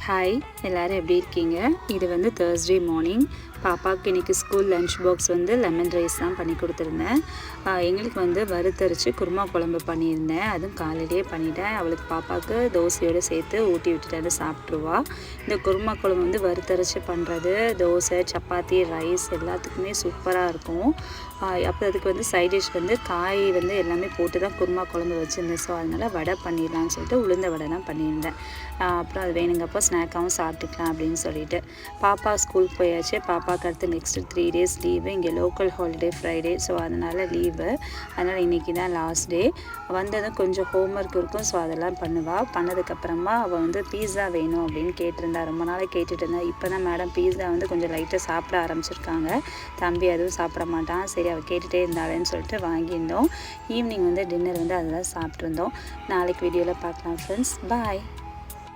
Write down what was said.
Hi, எல்லோரும் எப்படி இருக்கீங்க? இது வந்து தேர்ஸ்டே மார்னிங். பாப்பாவுக்கு இன்றைக்கி ஸ்கூல் லன்ச் பாக்ஸ் வந்து லெமன் ரைஸ் தான் பண்ணி கொடுத்துருந்தேன். எங்களுக்கு வந்து வறுத்தரைச்சி குருமா குழம்பு பண்ணியிருந்தேன். அதுவும் காலையிலேயே பண்ணிட்டேன். அவளுக்கு பாப்பாவுக்கு தோசையோடு சேர்த்து ஊட்டி விட்டுட்டு சாப்பிட்ருவா. இந்த குருமா குழம்பு வந்து வறுத்தரைச்சி பண்ணுறது தோசை, சப்பாத்தி, ரைஸ் எல்லாத்துக்குமே சூப்பராக இருக்கும். அப்போ அதுக்கு வந்து சைட் டிஷ் வந்து காய் வந்து எல்லாமே போட்டு தான் குருமா குழம்பு வச்சுருந்தேன். ஸோ அதனால் வடை பண்ணிடலான்னு சொல்லிட்டு உளுந்த வடை தான் பண்ணியிருந்தேன். அப்புறம் அது வேணுங்கப்போ ஸ்நாக்காகவும் சாப்பிட்டுக்கலாம் அப்படின்னு சொல்லிட்டு பாப்பா ஸ்கூலுக்கு போயாச்சு. பாப்பாவுக்கு அடுத்து நெக்ஸ்ட்டு 3 days லீவு. இங்கே லோக்கல் ஹாலிடே ஃப்ரைடே, ஸோ அதனால் லீவு. அதனால் இன்றைக்கி தான் லாஸ்ட் டே. வந்ததும் கொஞ்சம் ஹோம்ஒர்க் இருக்கும், ஸோ அதெல்லாம் பண்ணுவாள். பண்ணதுக்கப்புறமா அவள் வந்து பீஸா வேணும் அப்படின்னு கேட்டிருந்தா. ரொம்ப நாளாக கேட்டுட்டு இருந்தா. இப்போ தான் மேடம் பீஸா வந்து கொஞ்சம் லைட்டாக சாப்பிட ஆரம்பிச்சிருக்காங்க. தம்பி அதுவும் சாப்பிட மாட்டான். சரி அவள் கேட்டுகிட்டே இருந்தாளேன்னு சொல்லிட்டு வாங்கியிருந்தோம். ஈவினிங் வந்து டின்னர் வந்து அதெல்லாம் சாப்பிட்ருந்தோம். நாளைக்கு வீடியோவில் பார்க்கலாம் ஃப்ரெண்ட்ஸ். பாய்.